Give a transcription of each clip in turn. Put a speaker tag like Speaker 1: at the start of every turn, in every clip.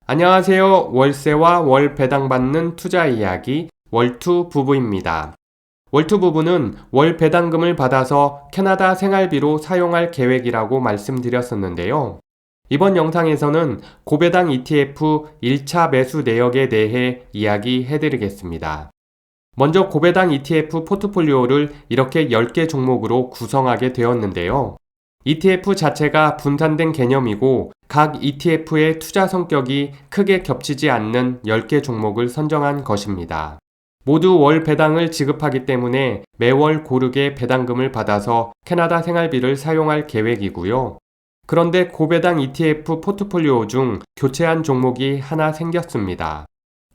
Speaker 1: 안녕하세요. 월세와 월 배당받는 투자 이야기 월투 부부입니다. 월투 부부는 월 배당금을 받아서 캐나다 생활비로 사용할 계획이라고 말씀드렸었는데요. 이번 영상에서는 고배당 ETF 1차 매수 내역에 대해 이야기해드리겠습니다. 먼저 고배당 ETF 포트폴리오를 이렇게 10개 종목으로 구성하게 되었는데요. ETF 자체가 분산된 개념이고 각 ETF의 투자 성격이 크게 겹치지 않는 10개 종목을 선정한 것입니다. 모두 월 배당을 지급하기 때문에 매월 고르게 배당금을 받아서 캐나다 생활비를 사용할 계획이고요. 그런데 고배당 ETF 포트폴리오 중 교체한 종목이 하나 생겼습니다.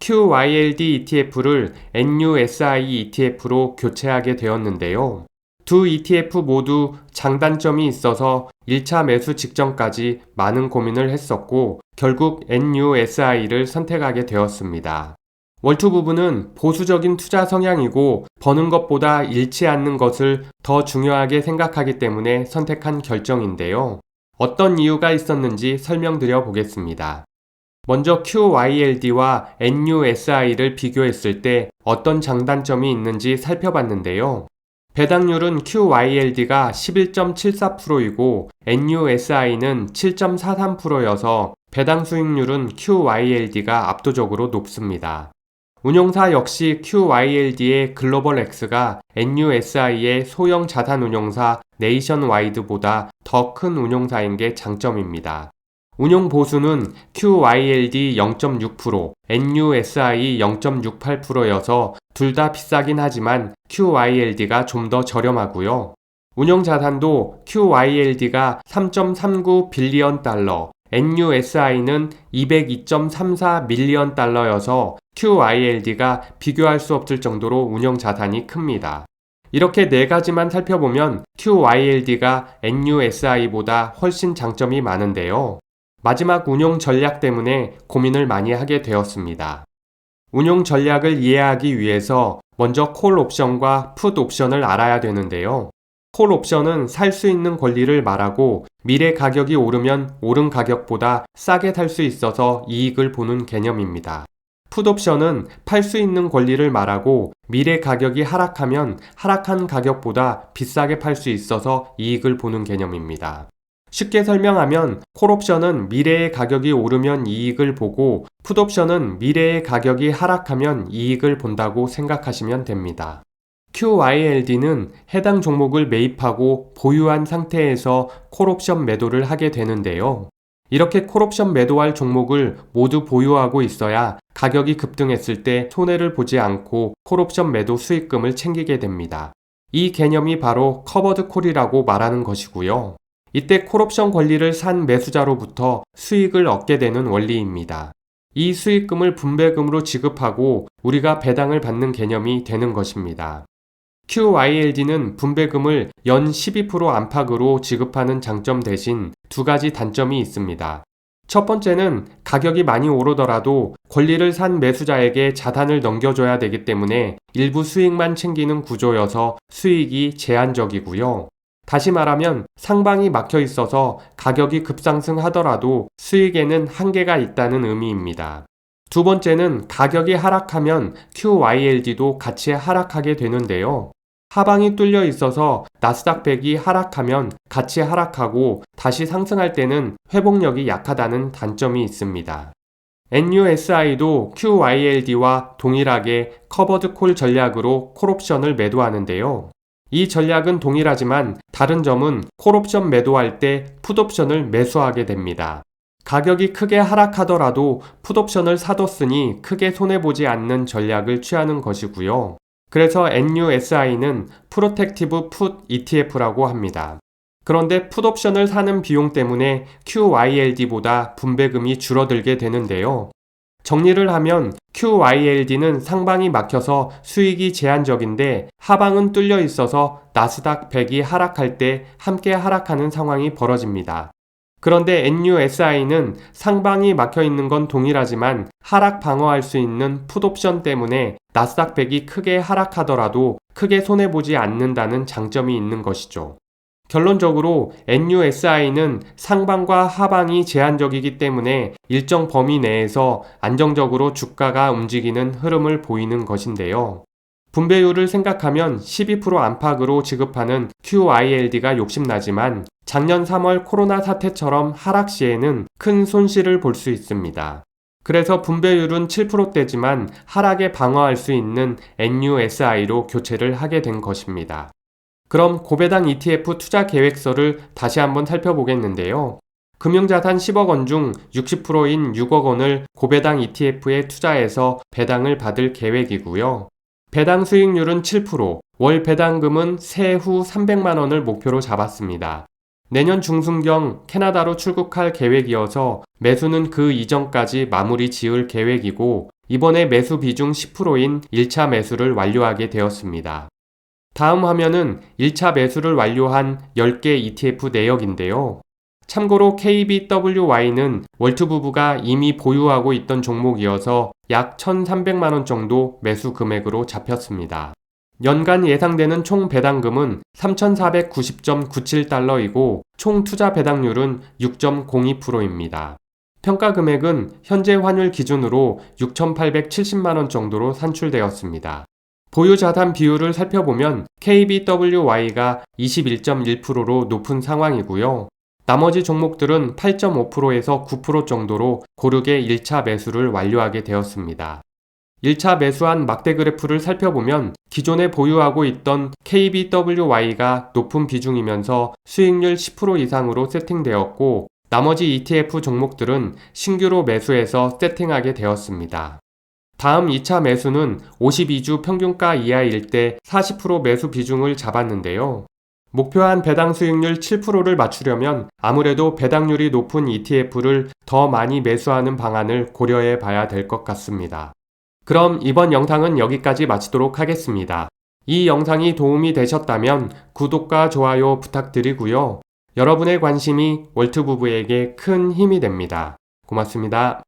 Speaker 1: QYLD ETF를 NUSI ETF로 교체하게 되었는데요. 두 ETF 모두 장단점이 있어서 1차 매수 직전까지 많은 고민을 했었고 결국 NUSI를 선택하게 되었습니다. 월투 부부는 보수적인 투자 성향이고 버는 것보다 잃지 않는 것을 더 중요하게 생각하기 때문에 선택한 결정인데요. 어떤 이유가 있었는지 설명드려 보겠습니다. 먼저 QYLD와 NUSI를 비교했을 때 어떤 장단점이 있는지 살펴봤는데요. 배당률은 QYLD가 11.74%이고 NUSI는 7.43%여서 배당 수익률은 QYLD가 압도적으로 높습니다. 운용사 역시 QYLD의 글로벌 X가 NUSI의 소형 자산 운용사 네이션와이드보다 더 큰 운용사인 게 장점입니다. 운용 보수는 QYLD 0.6%, NUSI 0.68%여서 둘 다 비싸긴 하지만 QYLD가 좀 더 저렴하고요. 운용 자산도 QYLD가 3.39 빌리언 달러, NUSI는 202.34 밀리언 달러여서 QYLD가 비교할 수 없을 정도로 운용 자산이 큽니다. 이렇게 네 가지만 살펴보면 QYLD가 NUSI보다 훨씬 장점이 많은데요. 마지막 운용 전략 때문에 고민을 많이 하게 되었습니다. 운용 전략을 이해하기 위해서 먼저 콜 옵션과 풋 옵션을 알아야 되는데요. 콜 옵션은 살 수 있는 권리를 말하고 미래 가격이 오르면 오른 가격보다 싸게 살 수 있어서 이익을 보는 개념입니다. 풋 옵션은 팔 수 있는 권리를 말하고 미래 가격이 하락하면 하락한 가격보다 비싸게 팔 수 있어서 이익을 보는 개념입니다. 쉽게 설명하면 콜옵션은 미래의 가격이 오르면 이익을 보고 풋옵션은 미래의 가격이 하락하면 이익을 본다고 생각하시면 됩니다. QYLD는 해당 종목을 매입하고 보유한 상태에서 콜옵션 매도를 하게 되는데요. 이렇게 콜옵션 매도할 종목을 모두 보유하고 있어야 가격이 급등했을 때 손해를 보지 않고 콜옵션 매도 수익금을 챙기게 됩니다. 이 개념이 바로 커버드 콜이라고 말하는 것이고요. 이때 콜옵션 권리를 산 매수자로부터 수익을 얻게 되는 원리입니다. 이 수익금을 분배금으로 지급하고 우리가 배당을 받는 개념이 되는 것입니다. QYLD는 분배금을 연 12% 안팎으로 지급하는 장점 대신 두 가지 단점이 있습니다. 첫 번째는 가격이 많이 오르더라도 권리를 산 매수자에게 자산을 넘겨줘야 되기 때문에 일부 수익만 챙기는 구조여서 수익이 제한적이고요. 다시 말하면 상방이 막혀 있어서 가격이 급상승하더라도 수익에는 한계가 있다는 의미입니다. 두 번째는 가격이 하락하면 QYLD도 같이 하락하게 되는데요. 하방이 뚫려 있어서 나스닥 100이 하락하면 같이 하락하고 다시 상승할 때는 회복력이 약하다는 단점이 있습니다. NUSI도 QYLD와 동일하게 커버드 콜 전략으로 콜옵션을 매도하는데요. 이 전략은 동일하지만 다른 점은 콜옵션 매도할 때 풋옵션을 매수하게 됩니다. 가격이 크게 하락하더라도 풋옵션을 사뒀으니 크게 손해보지 않는 전략을 취하는 것이고요. 그래서 NUSI는 프로텍티브 풋 ETF라고 합니다. 그런데 풋옵션을 사는 비용 때문에 QYLD보다 분배금이 줄어들게 되는데요. 정리를 하면 QYLD는 상방이 막혀서 수익이 제한적인데 하방은 뚫려 있어서 나스닥 100이 하락할 때 함께 하락하는 상황이 벌어집니다. 그런데 NUSI는 상방이 막혀 있는 건 동일하지만 하락 방어할 수 있는 풋옵션 때문에 나스닥 100이 크게 하락하더라도 크게 손해보지 않는다는 장점이 있는 것이죠. 결론적으로 NUSI는 상방과 하방이 제한적이기 때문에 일정 범위 내에서 안정적으로 주가가 움직이는 흐름을 보이는 것인데요. 분배율을 생각하면 12% 안팎으로 지급하는 QYLD가 욕심나지만 작년 3월 코로나 사태처럼 하락 시에는 큰 손실을 볼 수 있습니다. 그래서 분배율은 7%대지만 하락에 방어할 수 있는 NUSI로 교체를 하게 된 것입니다. 그럼 고배당 ETF 투자 계획서를 다시 한번 살펴보겠는데요. 금융자산 10억 원 중 60%인 6억 원을 고배당 ETF에 투자해서 배당을 받을 계획이고요. 배당 수익률은 7%, 월 배당금은 세후 300만 원을 목표로 잡았습니다. 내년 중순경 캐나다로 출국할 계획이어서 매수는 그 이전까지 마무리 지을 계획이고 이번에 매수 비중 10%인 1차 매수를 완료하게 되었습니다. 다음 화면은 1차 매수를 완료한 10개 ETF 내역인데요. 참고로 KBWY는 월투 부부가 이미 보유하고 있던 종목이어서 약 1,300만원 정도 매수 금액으로 잡혔습니다. 연간 예상되는 총 배당금은 3,490.97달러이고 총 투자 배당률은 6.02%입니다. 평가 금액은 현재 환율 기준으로 6,870만원 정도로 산출되었습니다. 보유 자산 비율을 살펴보면 KBWY가 21.1%로 높은 상황이고요. 나머지 종목들은 8.5%에서 9% 정도로 고르게 1차 매수를 완료하게 되었습니다. 1차 매수한 막대 그래프를 살펴보면 기존에 보유하고 있던 KBWY가 높은 비중이면서 수익률 10% 이상으로 세팅되었고 나머지 ETF 종목들은 신규로 매수해서 세팅하게 되었습니다. 다음 2차 매수는 52주 평균가 이하일 때 40% 매수 비중을 잡았는데요. 목표한 배당 수익률 7%를 맞추려면 아무래도 배당률이 높은 ETF를 더 많이 매수하는 방안을 고려해 봐야 될 것 같습니다. 그럼 이번 영상은 여기까지 마치도록 하겠습니다. 이 영상이 도움이 되셨다면 구독과 좋아요 부탁드리고요. 여러분의 관심이 월트 부부에게 큰 힘이 됩니다. 고맙습니다.